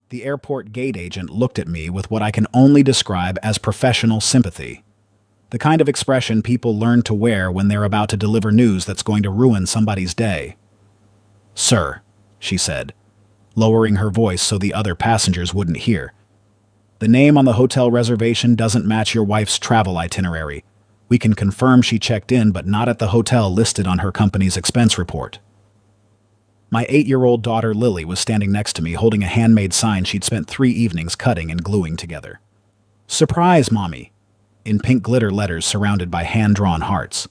The airport gate agent looked at me with what I can only describe as professional sympathy. The kind of expression people learn to wear when they're about to deliver news that's going to ruin somebody's day. "Sir," she said, lowering her voice so the other passengers wouldn't hear. "The name on the hotel reservation doesn't match your wife's travel itinerary. We can confirm she checked in, but not at the hotel listed on her company's expense report." My 8-year-old daughter Lily was standing next to me holding a handmade sign she'd spent 3 evenings cutting and gluing together. "Surprise, Mommy," in pink glitter letters surrounded by hand-drawn hearts.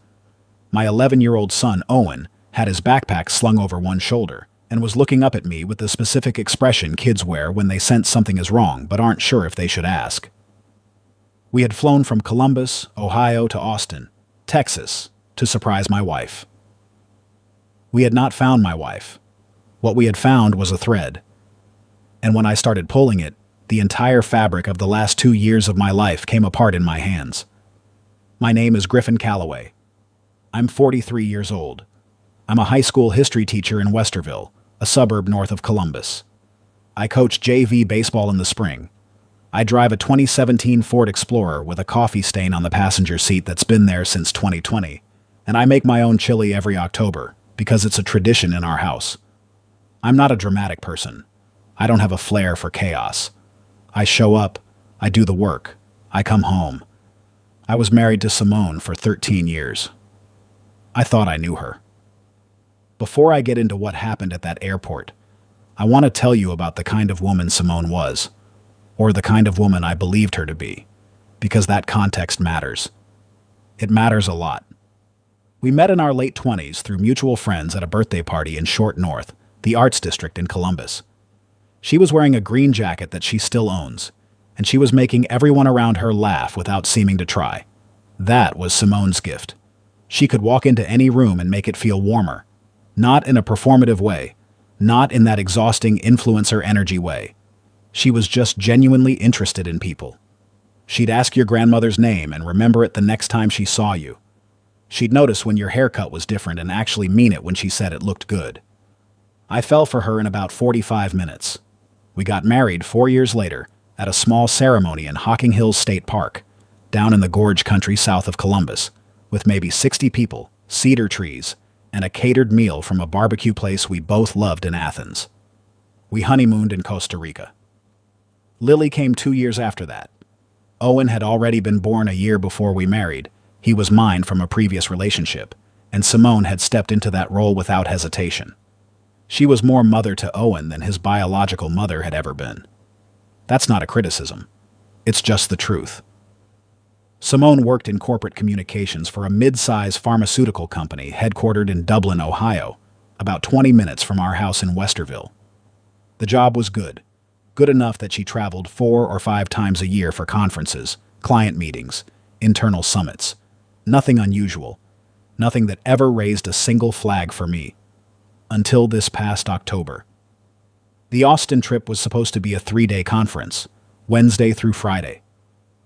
My 11-year-old son, Owen, had his backpack slung over one shoulder and was looking up at me with the specific expression kids wear when they sense something is wrong but aren't sure if they should ask. We had flown from Columbus, Ohio to Austin, Texas, to surprise my wife. We had not found my wife. What we had found was a thread. And when I started pulling it, the entire fabric of the last 2 years of my life came apart in my hands. My name is Griffin Calloway. I'm 43 years old. I'm a high school history teacher in Westerville, a suburb north of Columbus. I coach JV baseball in the spring. I drive a 2017 Ford Explorer with a coffee stain on the passenger seat that's been there since 2020, and I make my own chili every October because it's a tradition in our house. I'm not a dramatic person. I don't have a flair for chaos. I show up, I do the work, I come home. I was married to Simone for 13 years. I thought I knew her. Before I get into what happened at that airport, I want to tell you about the kind of woman Simone was, or the kind of woman I believed her to be, because that context matters. It matters a lot. We met in our late 20s through mutual friends at a birthday party in Short North, the Arts District in Columbus. She was wearing a green jacket that she still owns, and she was making everyone around her laugh without seeming to try. That was Simone's gift. She could walk into any room and make it feel warmer. Not in a performative way, not in that exhausting influencer energy way. She was just genuinely interested in people. She'd ask your grandmother's name and remember it the next time she saw you. She'd notice when your haircut was different and actually mean it when she said it looked good. I fell for her in about 45 minutes. We got married 4 years later at a small ceremony in Hocking Hills State Park, down in the gorge country south of Columbus, with maybe 60 people, cedar trees, and a catered meal from a barbecue place we both loved in Athens. We honeymooned in Costa Rica. Lily came 2 years after that. Owen had already been born a year before we married. He was mine from a previous relationship, and Simone had stepped into that role without hesitation. She was more mother to Owen than his biological mother had ever been. That's not a criticism. It's just the truth. Simone worked in corporate communications for a mid-size pharmaceutical company headquartered in Dublin, Ohio, about 20 minutes from our house in Westerville. The job was good enough that she traveled 4 or 5 times a year for conferences, client meetings, internal summits. Nothing unusual, nothing that ever raised a single flag for me. Until this past October. The Austin trip was supposed to be a 3-day conference, Wednesday through Friday.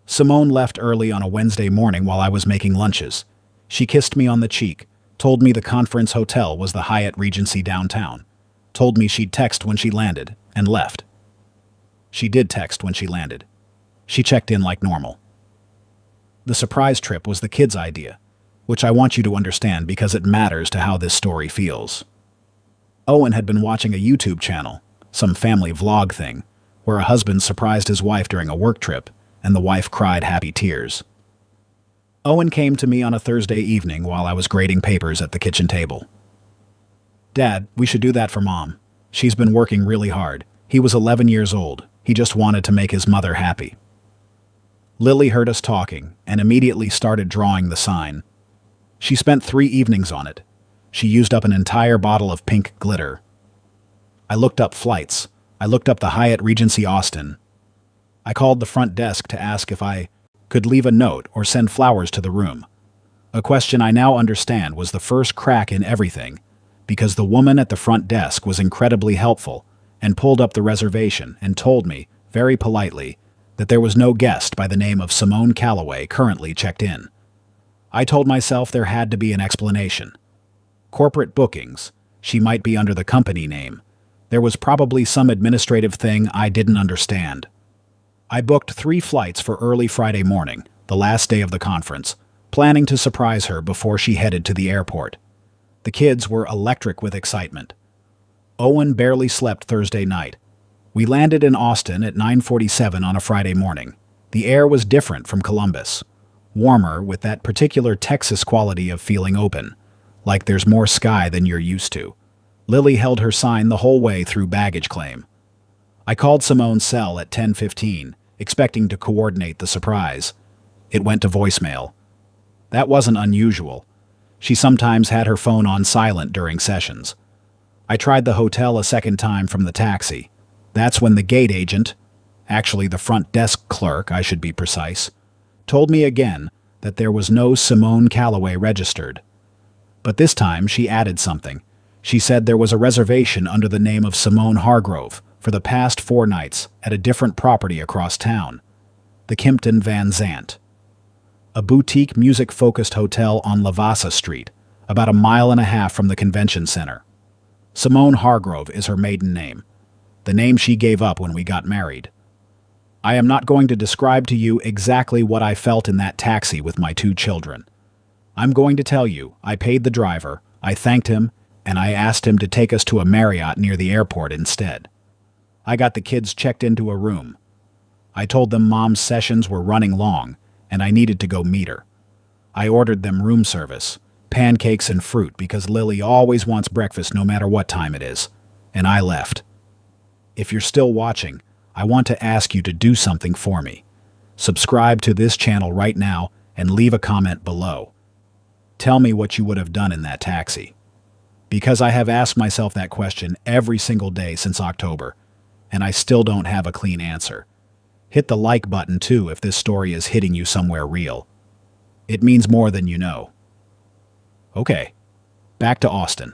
Simone left early on a Wednesday morning while I was making lunches. She kissed me on the cheek, told me the conference hotel was the Hyatt Regency downtown, told me she'd text when she landed, and left. She did text when she landed. She checked in like normal. The surprise trip was the kids' idea, which I want you to understand because it matters to how this story feels. Owen had been watching a YouTube channel, some family vlog thing, where a husband surprised his wife during a work trip, and the wife cried happy tears. Owen came to me on a Thursday evening while I was grading papers at the kitchen table. "Dad, we should do that for Mom. She's been working really hard. He was 11 years old. He just wanted to make his mother happy." Lily heard us talking and immediately started drawing the sign. She spent 3 evenings on it. She used up an entire bottle of pink glitter. I looked up flights. I looked up the Hyatt Regency Austin. I called the front desk to ask if I could leave a note or send flowers to the room. A question I now understand was the first crack in everything, because the woman at the front desk was incredibly helpful and pulled up the reservation and told me, very politely, that there was no guest by the name of Simone Calloway currently checked in. I told myself there had to be an explanation. Corporate bookings, she might be under the company name. There was probably some administrative thing I didn't understand. I booked 3 flights for early Friday morning, the last day of the conference, planning to surprise her before she headed to the airport. The kids were electric with excitement. Owen barely slept Thursday night. We landed in Austin at 9:47 on a Friday morning. The air was different from Columbus. Warmer, with that particular Texas quality of feeling open, like there's more sky than you're used to. Lily held her sign the whole way through baggage claim. I called Simone's cell at 10:15, expecting to coordinate the surprise. It went to voicemail. That wasn't unusual. She sometimes had her phone on silent during sessions. I tried the hotel a second time from the taxi. That's when the gate agent, actually the front desk clerk, I should be precise, told me again that there was no Simone Calloway registered. But this time she added something. She said there was a reservation under the name of Simone Hargrove for the past 4 nights at a different property across town, the Kimpton Van Zandt, a boutique music-focused hotel on Lavassa Street, about a mile and a half from the convention center. Simone Hargrove is her maiden name, the name she gave up when we got married. I am not going to describe to you exactly what I felt in that taxi with my 2 children. I'm going to tell you I paid the driver, I thanked him, and I asked him to take us to a Marriott near the airport instead. I got the kids checked into a room. I told them Mom's sessions were running long, and I needed to go meet her. I ordered them room service, pancakes and fruit because Lily always wants breakfast no matter what time it is, and I left. If you're still watching, I want to ask you to do something for me. Subscribe to this channel right now and leave a comment below. Tell me what you would have done in that taxi. Because I have asked myself that question every single day since October, and I still don't have a clean answer. Hit the like button too if this story is hitting you somewhere real. It means more than you know. Okay, back to Austin.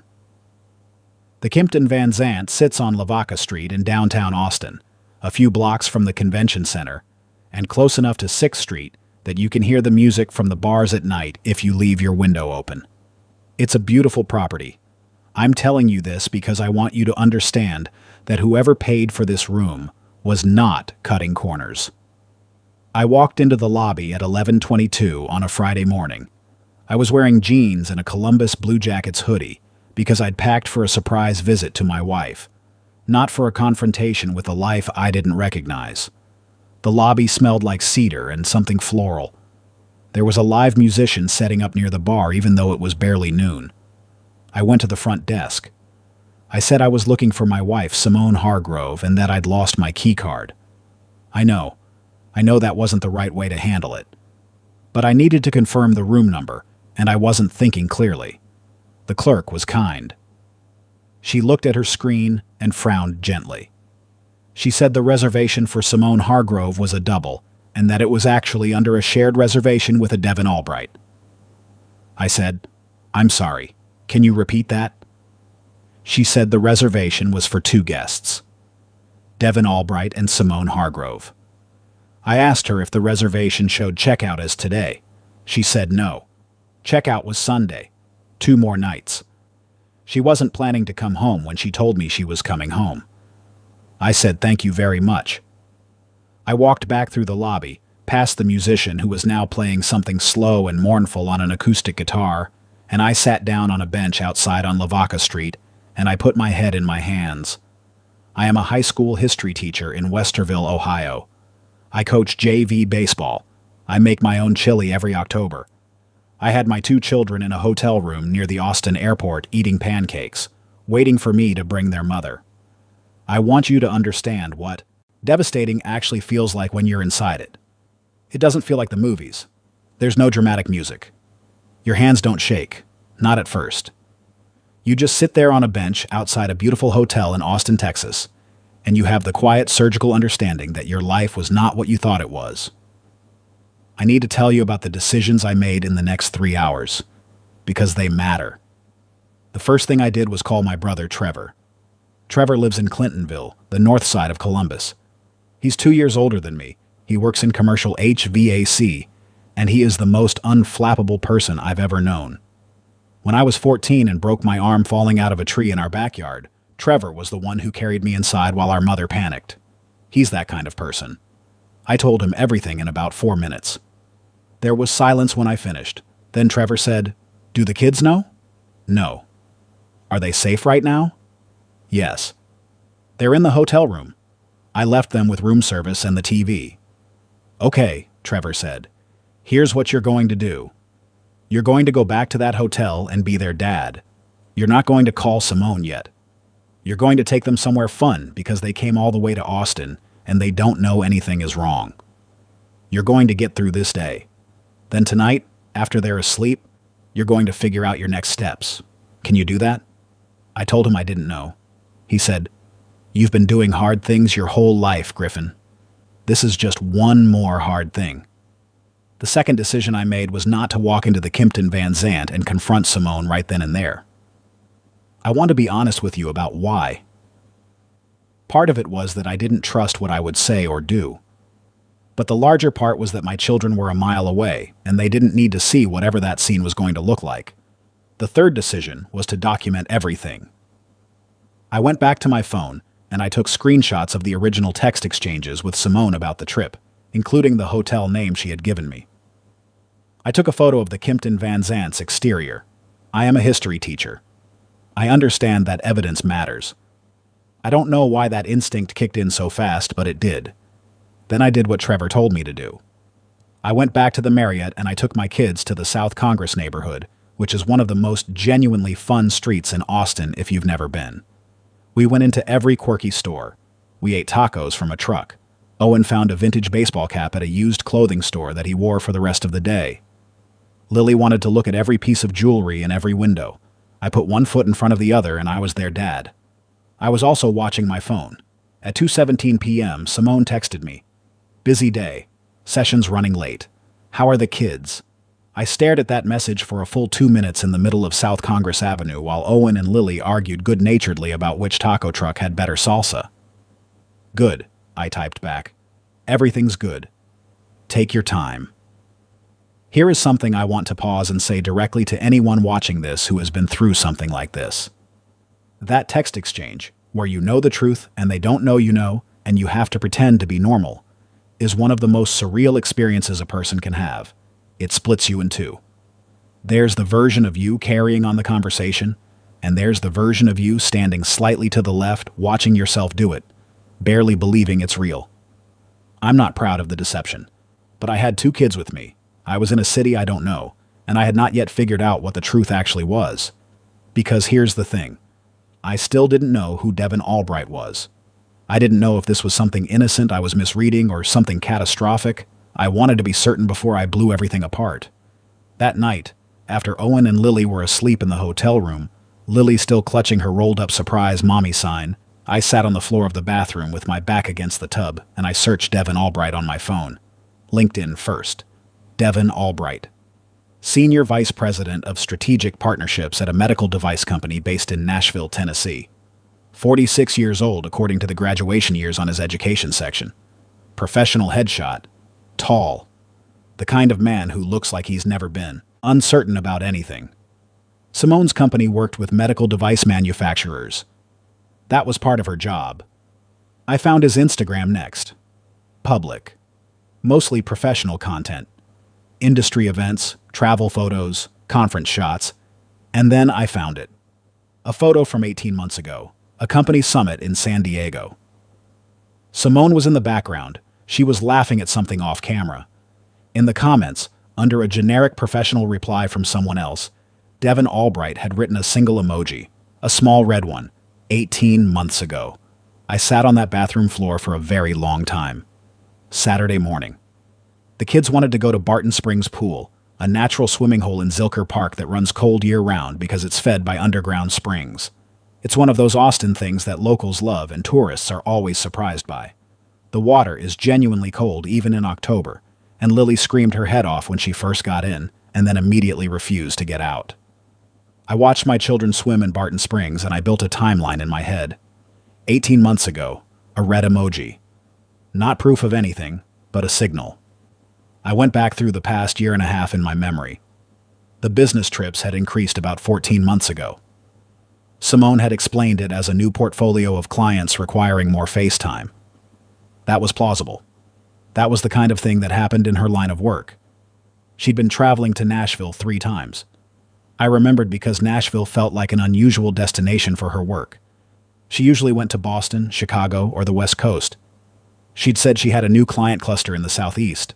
The Kimpton Van Zandt sits on Lavassa Street in downtown Austin, a few blocks from the convention center, and close enough to 6th Street that you can hear the music from the bars at night if you leave your window open. It's a beautiful property. I'm telling you this because I want you to understand that whoever paid for this room was not cutting corners. I walked into the lobby at 11:22 on a Friday morning. I was wearing jeans and a Columbus Blue Jackets hoodie because I'd packed for a surprise visit to my wife, not for a confrontation with a life I didn't recognize. The lobby smelled like cedar and something floral. There was a live musician setting up near the bar even though it was barely noon. I went to the front desk. I said I was looking for my wife, Simone Hargrove, and that I'd lost my key card. I know that wasn't the right way to handle it. But I needed to confirm the room number, and I wasn't thinking clearly. The clerk was kind. She looked at her screen and frowned gently. She said the reservation for Simone Hargrove was a double, and that it was actually under a shared reservation with a Devin Albright. I said, "I'm sorry. Can you repeat that?" She said the reservation was for 2 guests, Devin Albright and Simone Hargrove. I asked her if the reservation showed checkout as today. She said no. Checkout was Sunday, 2 more nights. She wasn't planning to come home when she told me she was coming home. I said thank you very much. I walked back through the lobby, past the musician who was now playing something slow and mournful on an acoustic guitar, and I sat down on a bench outside on Lavassa Street, and I put my head in my hands. I am a high school history teacher in Westerville, Ohio. I coach JV baseball. I make my own chili every October. I had my 2 children in a hotel room near the Austin airport eating pancakes, waiting for me to bring their mother. I want you to understand what devastating actually feels like when you're inside it. It doesn't feel like the movies. There's no dramatic music. Your hands don't shake, not at first. You just sit there on a bench outside a beautiful hotel in Austin, Texas, and you have the quiet surgical understanding that your life was not what you thought it was. I need to tell you about the decisions I made in the next 3 hours, because they matter. The first thing I did was call my brother Trevor. Trevor lives in Clintonville, the north side of Columbus. He's 2 years older than me. He works in commercial HVAC, and he is the most unflappable person I've ever known. When I was 14 and broke my arm falling out of a tree in our backyard, Trevor was the one who carried me inside while our mother panicked. He's that kind of person. I told him everything in about 4 minutes. There was silence when I finished. Then Trevor said, "Do the kids know?" "No." "Are they safe right now?" "Yes." "They're in the hotel room. I left them with room service and the TV." "Okay," Trevor said. "Here's what you're going to do. You're going to go back to that hotel and be their dad. You're not going to call Simone yet. You're going to take them somewhere fun because they came all the way to Austin and they don't know anything is wrong. You're going to get through this day. Then tonight, after they're asleep, you're going to figure out your next steps. Can you do that?" I told him I didn't know. He said, "You've been doing hard things your whole life, Griffin. This is just one more hard thing." The second decision I made was not to walk into the Kimpton Van Zandt and confront Simone right then and there. I want to be honest with you about why. Part of it was that I didn't trust what I would say or do. But the larger part was that my children were a mile away, and they didn't need to see whatever that scene was going to look like. The third decision was to document everything. I went back to my phone, and I took screenshots of the original text exchanges with Simone about the trip, including the hotel name she had given me. I took a photo of the Kimpton Van Zandt's exterior. I am a history teacher. I understand that evidence matters. I don't know why that instinct kicked in so fast, but it did. Then I did what Trevor told me to do. I went back to the Marriott and I took my kids to the South Congress neighborhood, which is one of the most genuinely fun streets in Austin if you've never been. We went into every quirky store. We ate tacos from a truck. Owen found a vintage baseball cap at a used clothing store that he wore for the rest of the day. Lily wanted to look at every piece of jewelry in every window. I put one foot in front of the other and I was their dad. I was also watching my phone. At 2:17 p.m., Simone texted me. "Busy day. Session's running late. How are the kids?" I stared at that message for a full 2 minutes in the middle of South Congress Avenue while Owen and Lily argued good-naturedly about which taco truck had better salsa. "Good," I typed back. "Everything's good. Take your time." Here is something I want to pause and say directly to anyone watching this who has been through something like this. That text exchange, where you know the truth and they don't know you know, and you have to pretend to be normal, is one of the most surreal experiences a person can have. It splits you in two. There's the version of you carrying on the conversation, and there's the version of you standing slightly to the left, watching yourself do it, barely believing it's real. I'm not proud of the deception, but I had 2 kids with me. I was in a city I don't know, and I had not yet figured out what the truth actually was. Because here's the thing. I still didn't know who Devin Albright was. I didn't know if this was something innocent I was misreading or something catastrophic. I wanted to be certain before I blew everything apart. That night, after Owen and Lily were asleep in the hotel room, Lily still clutching her rolled-up surprise mommy sign, I sat on the floor of the bathroom with my back against the tub and I searched Devin Albright on my phone. LinkedIn first. Devin Albright. Senior Vice President of Strategic Partnerships at a medical device company based in Nashville, Tennessee. 46 years old according to the graduation years on his education section. Professional headshot. Tall. The kind of man who looks like he's never been. Uncertain about anything. Simone's company worked with medical device manufacturers. That was part of her job. I found his Instagram next. Public. Mostly professional content. Industry events, travel photos, conference shots. And then I found it. A photo from 18 months ago. A company summit in San Diego. Simone was in the background. She was laughing at something off camera. In the comments, under a generic professional reply from someone else, Devin Albright had written a single emoji, a small red one, 18 months ago. I sat on that bathroom floor for a very long time. Saturday morning. The kids wanted to go to Barton Springs Pool, a natural swimming hole in Zilker Park that runs cold year-round because it's fed by underground springs. It's one of those Austin things that locals love and tourists are always surprised by. The water is genuinely cold even in October, and Lily screamed her head off when she first got in and then immediately refused to get out. I watched my children swim in Barton Springs and I built a timeline in my head. 18 months ago, a red emoji. Not proof of anything, but a signal. I went back through the past year and a half in my memory. The business trips had increased about 14 months ago. Simone had explained it as a new portfolio of clients requiring more face time. That was plausible. That was the kind of thing that happened in her line of work. She'd been traveling to Nashville 3 times. I remembered because Nashville felt like an unusual destination for her work. She usually went to Boston, Chicago, or the West Coast. She'd said she had a new client cluster in the Southeast.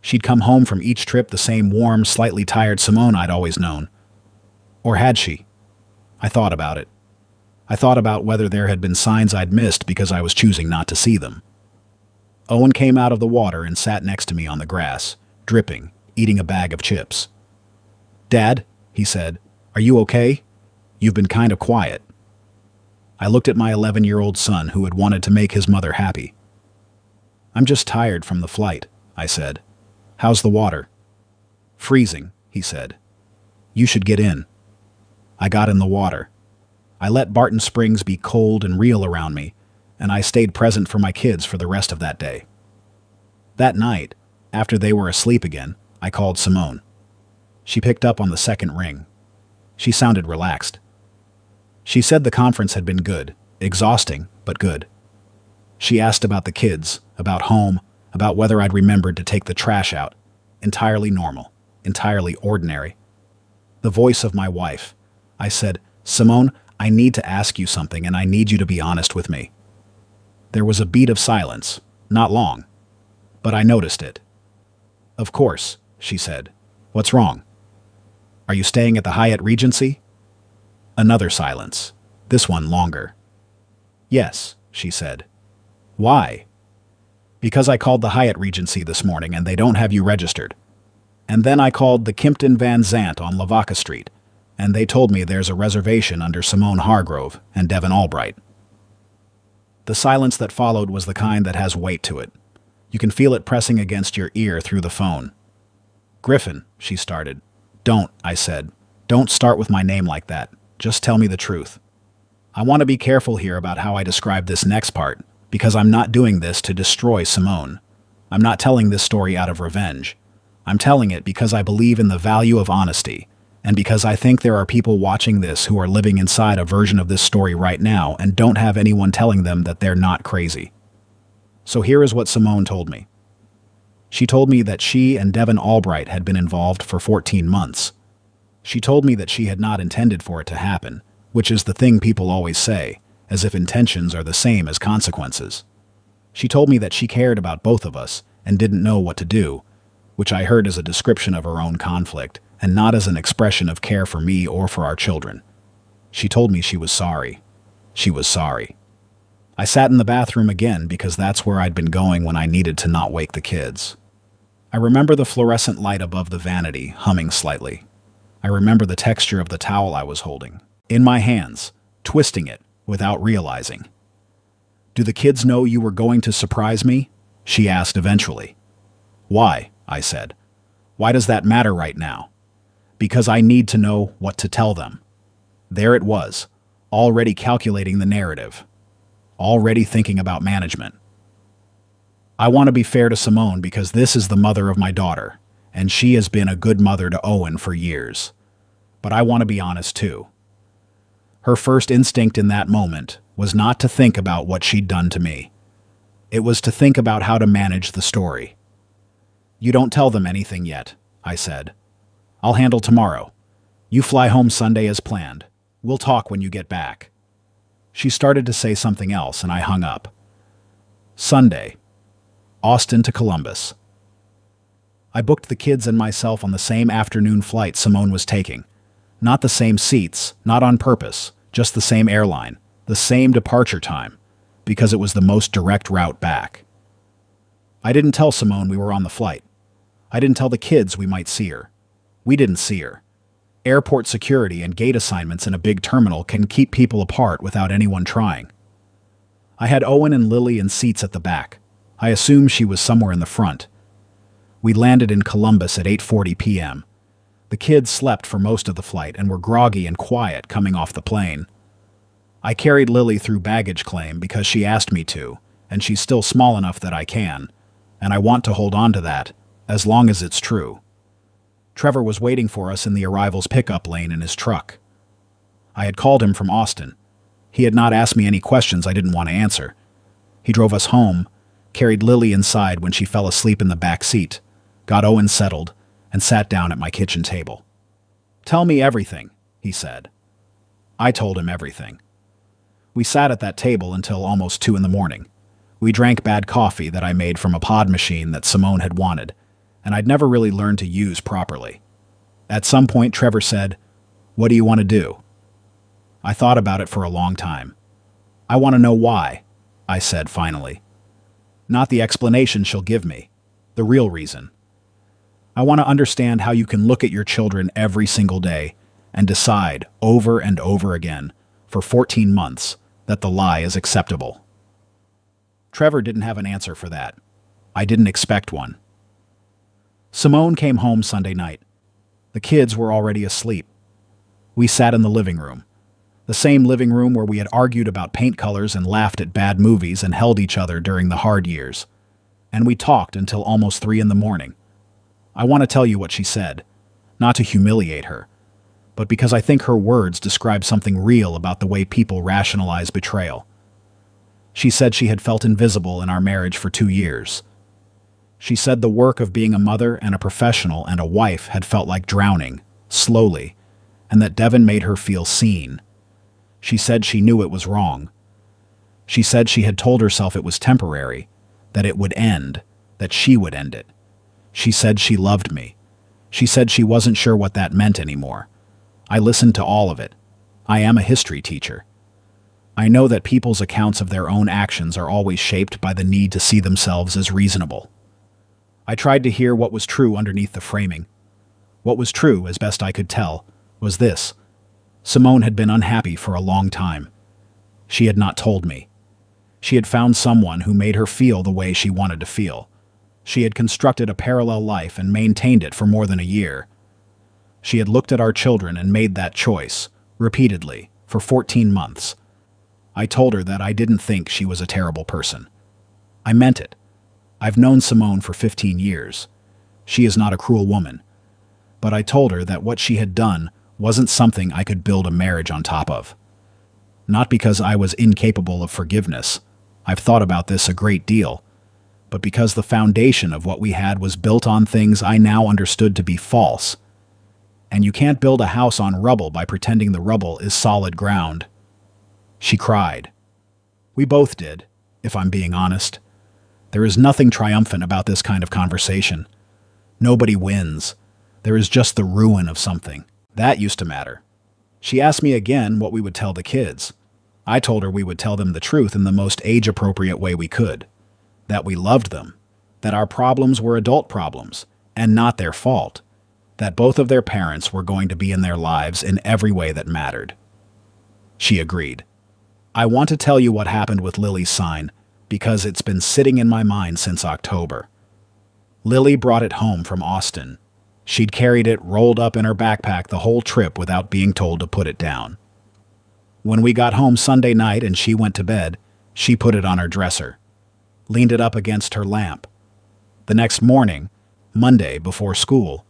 She'd come home from each trip the same warm, slightly tired Simone I'd always known. Or had she? I thought about it. I thought about whether there had been signs I'd missed because I was choosing not to see them. Owen came out of the water and sat next to me on the grass, dripping, eating a bag of chips. "Dad," he said, "are you okay? You've been kind of quiet." I looked at my 11-year-old son who had wanted to make his mother happy. "I'm just tired from the flight," I said. "How's the water?" "Freezing," he said. "You should get in." I got in the water. I let Barton Springs be cold and real around me, and I stayed present for my kids for the rest of that day. That night, after they were asleep again, I called Simone. She picked up on the second ring. She sounded relaxed. She said the conference had been good, exhausting, but good. She asked about the kids, about home, about whether I'd remembered to take the trash out. Entirely normal, entirely ordinary. The voice of my wife. I said, "Simone, I need to ask you something and I need you to be honest with me." There was a beat of silence, not long, but I noticed it. "Of course," she said. "What's wrong? Are you staying at the Hyatt Regency?" Another silence, this one longer. "Yes," she said. "Why?" "Because I called the Hyatt Regency this morning and they don't have you registered. And then I called the Kimpton Van Zant on Lavaca Street, and they told me there's a reservation under Simone Hargrove and Devin Albright." The silence that followed was the kind that has weight to it. You can feel it pressing against your ear through the phone. "Griffin," she started. "Don't," I said. "Don't start with my name like that. Just tell me the truth. I want to be careful here about how I describe this next part, because I'm not doing this to destroy Simone. I'm not telling this story out of revenge. I'm telling it because I believe in the value of honesty, and because I think there are people watching this who are living inside a version of this story right now and don't have anyone telling them that they're not crazy. So here is what Simone told me. She told me that she and Devin Albright had been involved for 14 months. She told me that she had not intended for it to happen, which is the thing people always say, as if intentions are the same as consequences. She told me that she cared about both of us and didn't know what to do, which I heard as a description of her own conflict, and not as an expression of care for me or for our children. She told me she was sorry. She was sorry. I sat in the bathroom again because that's where I'd been going when I needed to not wake the kids. I remember the fluorescent light above the vanity humming slightly. I remember the texture of the towel I was holding, in my hands, twisting it without realizing. "Do the kids know you were going to surprise me?" she asked eventually. "Why?" I said. "Why does that matter right now?" "Because I need to know what to tell them." There it was, already calculating the narrative, already thinking about management. I want to be fair to Simone because this is the mother of my daughter, and she has been a good mother to Owen for years. But I want to be honest too. Her first instinct in that moment was not to think about what she'd done to me. It was to think about how to manage the story. "You don't tell them anything yet," I said. "I'll handle tomorrow. You fly home Sunday as planned. We'll talk when you get back." She started to say something else and I hung up. Sunday. Austin to Columbus. I booked the kids and myself on the same afternoon flight Simone was taking. Not the same seats, not on purpose, just the same airline, the same departure time, because it was the most direct route back. I didn't tell Simone we were on the flight. I didn't tell the kids we might see her. We didn't see her. Airport security and gate assignments in a big terminal can keep people apart without anyone trying. I had Owen and Lily in seats at the back. I assumed she was somewhere in the front. We landed in Columbus at 8:40 p.m. The kids slept for most of the flight and were groggy and quiet coming off the plane. I carried Lily through baggage claim because she asked me to, and she's still small enough that I can, and I want to hold on to that, as long as it's true. Trevor was waiting for us in the arrivals pickup lane in his truck. I had called him from Austin. He had not asked me any questions I didn't want to answer. He drove us home, carried Lily inside when she fell asleep in the back seat, got Owen settled, and sat down at my kitchen table. "Tell me everything," he said. I told him everything. We sat at that table until almost 2 in the morning. We drank bad coffee that I made from a pod machine that Simone had wanted, and I'd never really learned to use properly. At some point, Trevor said, "What do you want to do?" I thought about it for a long time. "I want to know why," I said finally. "Not the explanation she'll give me. The real reason. I want to understand how you can look at your children every single day and decide over and over again for 14 months that the lie is acceptable." Trevor didn't have an answer for that. I didn't expect one. Simone came home Sunday night. The kids were already asleep. We sat in the living room. The same living room where we had argued about paint colors and laughed at bad movies and held each other during the hard years. And we talked until almost 3 in the morning. I want to tell you what she said, not to humiliate her, but because I think her words describe something real about the way people rationalize betrayal. She said she had felt invisible in our marriage for 2 years. She said the work of being a mother and a professional and a wife had felt like drowning, slowly, and that Devin made her feel seen. She said she knew it was wrong. She said she had told herself it was temporary, that it would end, that she would end it. She said she loved me. She said she wasn't sure what that meant anymore. I listened to all of it. I am a history teacher. I know that people's accounts of their own actions are always shaped by the need to see themselves as reasonable. I tried to hear what was true underneath the framing. What was true, as best I could tell, was this. Simone had been unhappy for a long time. She had not told me. She had found someone who made her feel the way she wanted to feel. She had constructed a parallel life and maintained it for more than a year. She had looked at our children and made that choice, repeatedly, for 14 months. I told her that I didn't think she was a terrible person. I meant it. I've known Simone for 15 years. She is not a cruel woman. But I told her that what she had done wasn't something I could build a marriage on top of. Not because I was incapable of forgiveness. I've thought about this a great deal. But because the foundation of what we had was built on things I now understood to be false. And you can't build a house on rubble by pretending the rubble is solid ground. She cried. We both did, if I'm being honest. There is nothing triumphant about this kind of conversation. Nobody wins. There is just the ruin of something. That used to matter. She asked me again what we would tell the kids. I told her we would tell them the truth in the most age-appropriate way we could. That we loved them. That our problems were adult problems, and not their fault. That both of their parents were going to be in their lives in every way that mattered. She agreed. I want to tell you what happened with Lily's sign, because it's been sitting in my mind since October. Lily brought it home from Austin. She'd carried it rolled up in her backpack the whole trip without being told to put it down. When we got home Sunday night and she went to bed, she put it on her dresser, leaned it up against her lamp. The next morning, Monday before school,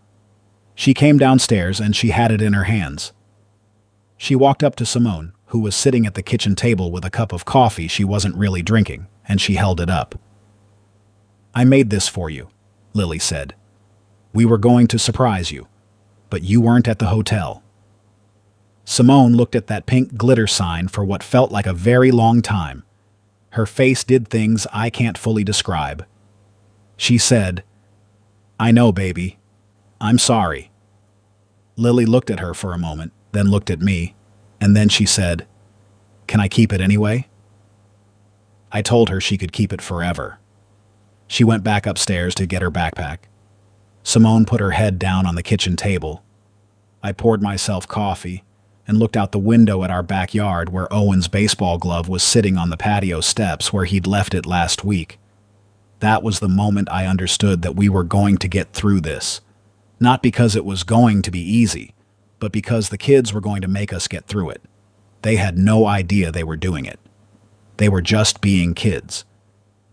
she came downstairs and she had it in her hands. She walked up to Simone, who was sitting at the kitchen table with a cup of coffee she wasn't really drinking, and she held it up. I made this for you, Lily said. We were going to surprise you, but you weren't at the hotel. Simone looked at that pink glitter sign for what felt like a very long time. Her face did things I can't fully describe. She said, I know, baby. I'm sorry. Lily looked at her for a moment, then looked at me, and then she said, Can I keep it anyway? I told her she could keep it forever. She went back upstairs to get her backpack. Simone put her head down on the kitchen table. I poured myself coffee and looked out the window at our backyard where Owen's baseball glove was sitting on the patio steps where he'd left it last week. That was the moment I understood that we were going to get through this. Not because it was going to be easy, but because the kids were going to make us get through it. They had no idea they were doing it. They were just being kids.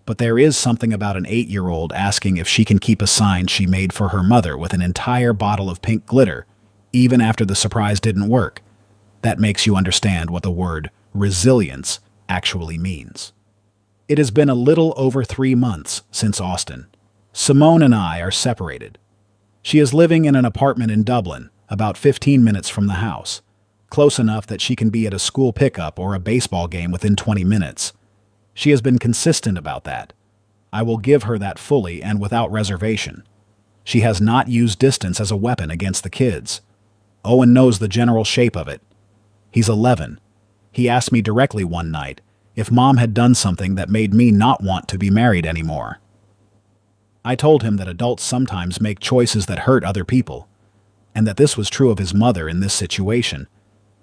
But there is something about an 8-year-old asking if she can keep a sign she made for her mother with an entire bottle of pink glitter, even after the surprise didn't work. That makes you understand what the word resilience actually means. It has been a little over 3 months since Austin. Simone and I are separated. She is living in an apartment in Dublin, about 15 minutes from the house, close enough that she can be at a school pickup or a baseball game within 20 minutes. She has been consistent about that. I will give her that fully and without reservation. She has not used distance as a weapon against the kids. Owen knows the general shape of it. He's 11. He asked me directly one night if Mom had done something that made me not want to be married anymore. I told him that adults sometimes make choices that hurt other people, and that this was true of his mother in this situation,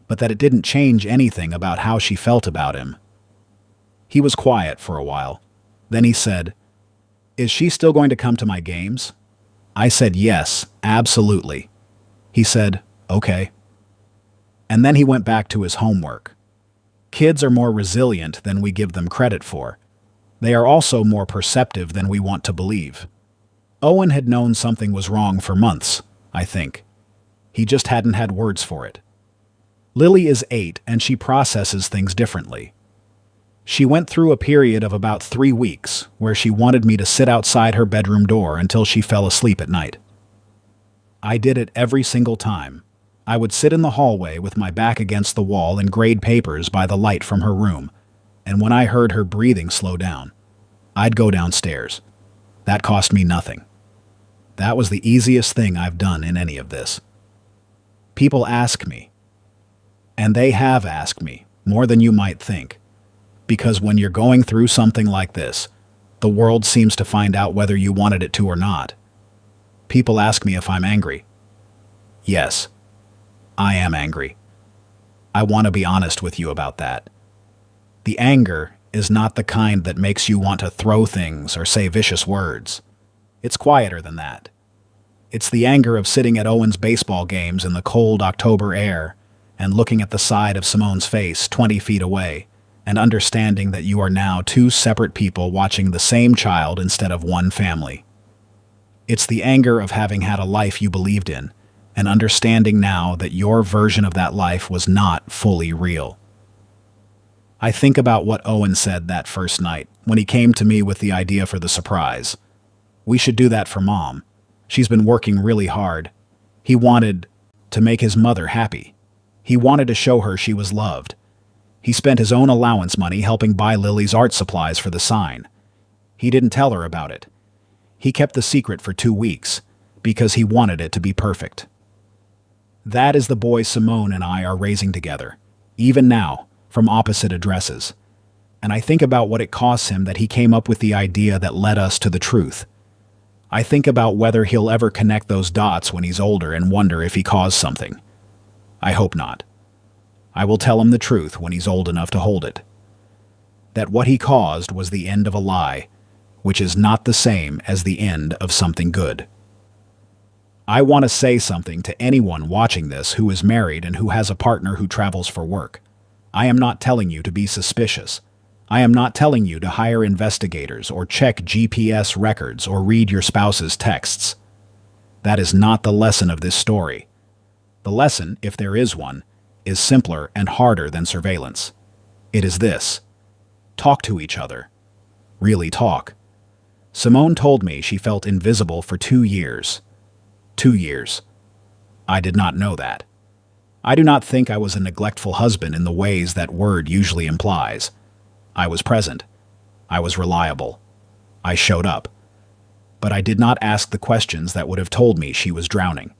but that it didn't change anything about how she felt about him. He was quiet for a while. Then he said, "Is she still going to come to my games?" I said yes, absolutely. He said, "Okay." And then he went back to his homework. Kids are more resilient than we give them credit for. They are also more perceptive than we want to believe. Owen had known something was wrong for months, I think. He just hadn't had words for it. Lily is 8 and she processes things differently. She went through a period of about 3 weeks where she wanted me to sit outside her bedroom door until she fell asleep at night. I did it every single time. I would sit in the hallway with my back against the wall and grade papers by the light from her room, and when I heard her breathing slow down, I'd go downstairs. That cost me nothing. That was the easiest thing I've done in any of this. People ask me, and they have asked me, more than you might think, because when you're going through something like this, the world seems to find out whether you wanted it to or not. People ask me if I'm angry. Yes, I am angry. I want to be honest with you about that. The anger is not the kind that makes you want to throw things or say vicious words. It's quieter than that. It's the anger of sitting at Owen's baseball games in the cold October air and looking at the side of Simone's face 20 feet away and understanding that you are now 2 separate people watching the same child instead of one family. It's the anger of having had a life you believed in and understanding now that your version of that life was not fully real. I think about what Owen said that first night when he came to me with the idea for the surprise. We should do that for Mom. She's been working really hard. He wanted to make his mother happy. He wanted to show her she was loved. He spent his own allowance money helping buy Lily's art supplies for the sign. He didn't tell her about it. He kept the secret for 2 weeks because he wanted it to be perfect. That is the boy Simone and I are raising together, even now, from opposite addresses. And I think about what it costs him that he came up with the idea that led us to the truth. I think about whether he'll ever connect those dots when he's older and wonder if he caused something. I hope not. I will tell him the truth when he's old enough to hold it. That what he caused was the end of a lie, which is not the same as the end of something good. I want to say something to anyone watching this who is married and who has a partner who travels for work. I am not telling you to be suspicious. I am not telling you to hire investigators or check GPS records or read your spouse's texts. That is not the lesson of this story. The lesson, if there is one, is simpler and harder than surveillance. It is this: talk to each other. Really talk. Simone told me she felt invisible for 2 years. 2 years. I did not know that. I do not think I was a neglectful husband in the ways that word usually implies. I was present. I was reliable. I showed up. But I did not ask the questions that would have told me she was drowning.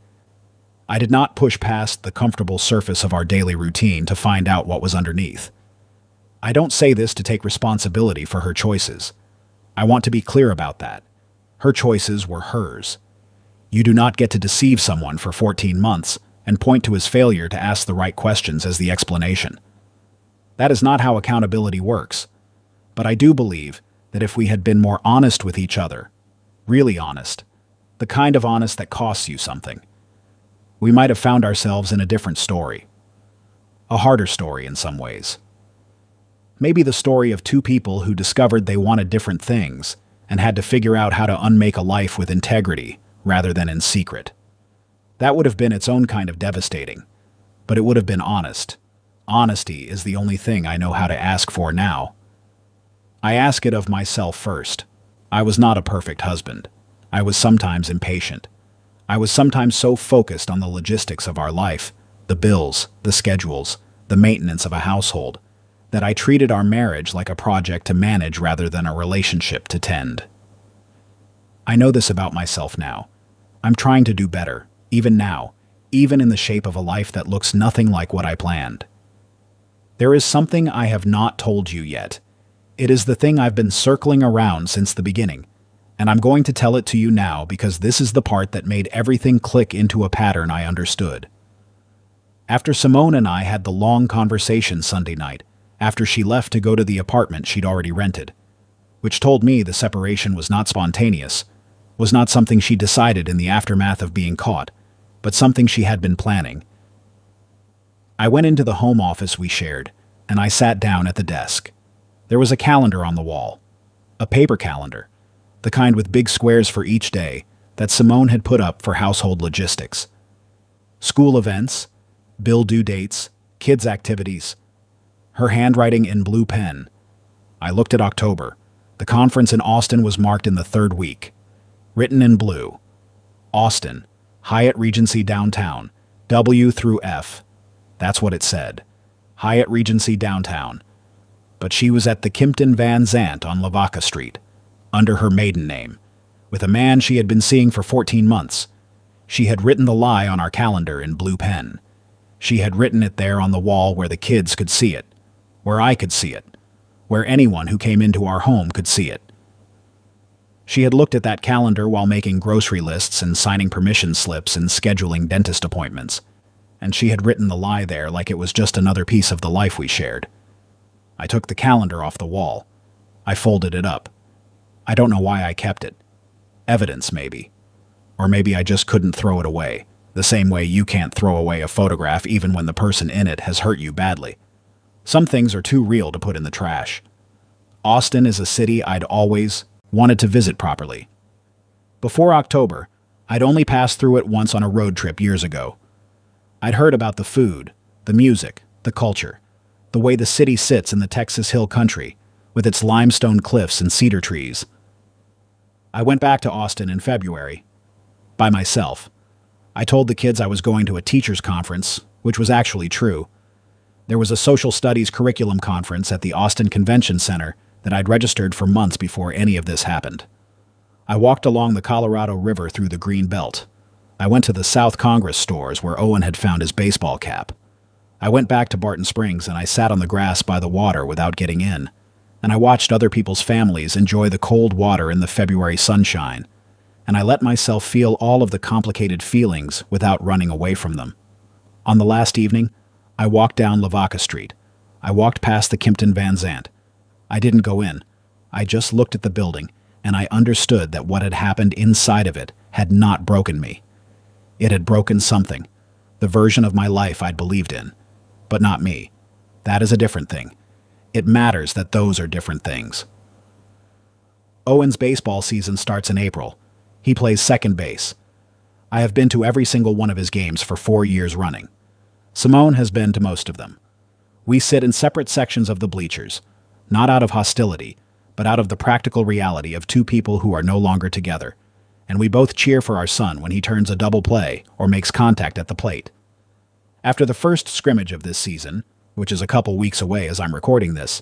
I did not push past the comfortable surface of our daily routine to find out what was underneath. I don't say this to take responsibility for her choices. I want to be clear about that. Her choices were hers. You do not get to deceive someone for 14 months and point to his failure to ask the right questions as the explanation. That is not how accountability works. But I do believe that if we had been more honest with each other, really honest, the kind of honest that costs you something, we might have found ourselves in a different story. A harder story in some ways. Maybe the story of 2 people who discovered they wanted different things and had to figure out how to unmake a life with integrity rather than in secret. That would have been its own kind of devastating, but it would have been honest, Honesty is the only thing I know how to ask for now. I ask it of myself first. I was not a perfect husband. I was sometimes impatient. I was sometimes so focused on the logistics of our life, the bills, the schedules, the maintenance of a household, that I treated our marriage like a project to manage rather than a relationship to tend. I know this about myself now. I'm trying to do better, even now, even in the shape of a life that looks nothing like what I planned. There is something I have not told you yet. It is the thing I've been circling around since the beginning, and I'm going to tell it to you now because this is the part that made everything click into a pattern I understood. After Simone and I had the long conversation Sunday night, after she left to go to the apartment she'd already rented, which told me the separation was not spontaneous, was not something she decided in the aftermath of being caught, but something she had been planning. I went into the home office we shared, and I sat down at the desk. There was a calendar on the wall, a paper calendar, the kind with big squares for each day that Simone had put up for household logistics. School events, bill due dates, kids' activities. Her handwriting in blue pen. I looked at October. The conference in Austin was marked in the third week. Written in blue. Austin, Hyatt Regency downtown, W through F. That's what it said. Hyatt Regency downtown. But she was at the Kimpton Van Zant on Lavaca Street, under her maiden name, with a man she had been seeing for 14 months. She had written the lie on our calendar in blue pen. She had written it there on the wall where the kids could see it, where I could see it, where anyone who came into our home could see it. She had looked at that calendar while making grocery lists and signing permission slips and scheduling dentist appointments, and she had written the lie there like it was just another piece of the life we shared. I took the calendar off the wall. I folded it up. I don't know why I kept it. Evidence, maybe. Or maybe I just couldn't throw it away, the same way you can't throw away a photograph even when the person in it has hurt you badly. Some things are too real to put in the trash. Austin is a city I'd always wanted to visit properly. Before October, I'd only passed through it once on a road trip years ago. I'd heard about the food, the music, the culture, the way the city sits in the Texas Hill Country, with its limestone cliffs and cedar trees. I went back to Austin in February, by myself. I told the kids I was going to a teachers' conference, which was actually true. There was a social studies curriculum conference at the Austin Convention Center that I'd registered for months before any of this happened. I walked along the Colorado River through the Green Belt. I went to the South Congress stores where Owen had found his baseball cap. I went back to Barton Springs and I sat on the grass by the water without getting in, and I watched other people's families enjoy the cold water in the February sunshine, and I let myself feel all of the complicated feelings without running away from them. On the last evening, I walked down Lavaca Street. I walked past the Kimpton Van Zant. I didn't go in. I just looked at the building, and I understood that what had happened inside of it had not broken me. It had broken something, the version of my life I'd believed in. But not me. That is a different thing. It matters that those are different things. Owen's baseball season starts in April. He plays second base. I have been to every single one of his games for 4 years running. Simone has been to most of them. We sit in separate sections of the bleachers, not out of hostility, but out of the practical reality of two people who are no longer together, and we both cheer for our son when he turns a double play or makes contact at the plate. After the first scrimmage of this season, which is a couple weeks away as I'm recording this,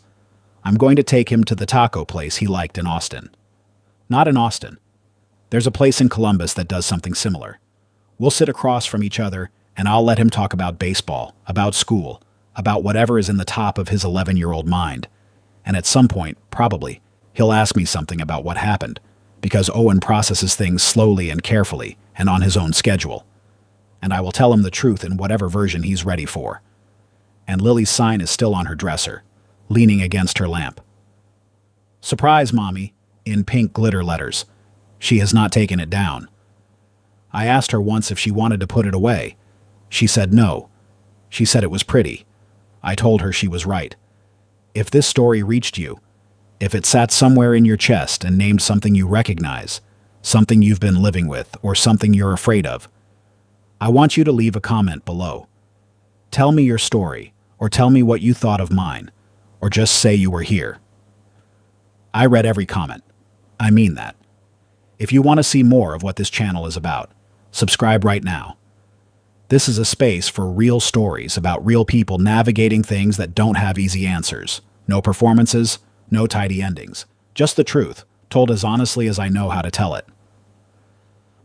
I'm going to take him to the taco place he liked in Austin. Not in Austin. There's a place in Columbus that does something similar. We'll sit across from each other, and I'll let him talk about baseball, about school, about whatever is in the top of his 11-year-old mind. And at some point, probably, he'll ask me something about what happened, because Owen processes things slowly and carefully and on his own schedule. And I will tell him the truth in whatever version he's ready for. And Lily's sign is still on her dresser, leaning against her lamp. Surprise, Mommy, in pink glitter letters. She has not taken it down. I asked her once if she wanted to put it away. She said no. She said it was pretty. I told her she was right. If this story reached you, if it sat somewhere in your chest and named something you recognize, something you've been living with, or something you're afraid of, I want you to leave a comment below. Tell me your story, or tell me what you thought of mine, or just say you were here. I read every comment. I mean that. If you want to see more of what this channel is about, subscribe right now. This is a space for real stories about real people navigating things that don't have easy answers. No performances, no tidy endings. Just the truth, told as honestly as I know how to tell it.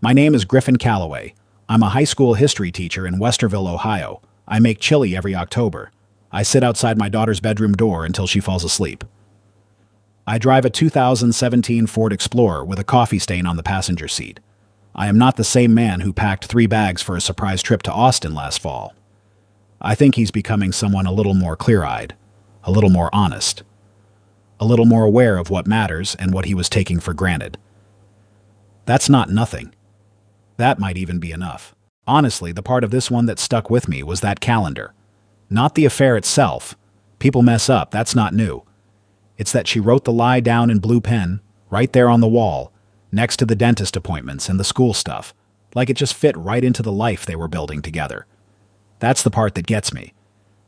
My name is Griffin Calloway. I'm a high school history teacher in Westerville, Ohio. I make chili every October. I sit outside my daughter's bedroom door until she falls asleep. I drive a 2017 Ford Explorer with a coffee stain on the passenger seat. I am not the same man who packed 3 bags for a surprise trip to Austin last fall. I think he's becoming someone a little more clear-eyed, a little more honest, a little more aware of what matters and what he was taking for granted. That's not nothing. That might even be enough. Honestly, the part of this one that stuck with me was that calendar. Not the affair itself. People mess up, that's not new. It's that she wrote the lie down in blue pen, right there on the wall, next to the dentist appointments and the school stuff, like it just fit right into the life they were building together. That's the part that gets me.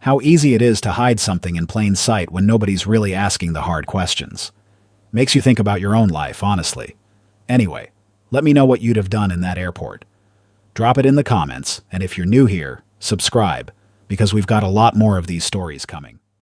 How easy it is to hide something in plain sight when nobody's really asking the hard questions. Makes you think about your own life, honestly. Anyway, let me know what you'd have done in that airport. Drop it in the comments, and if you're new here, subscribe, because we've got a lot more of these stories coming.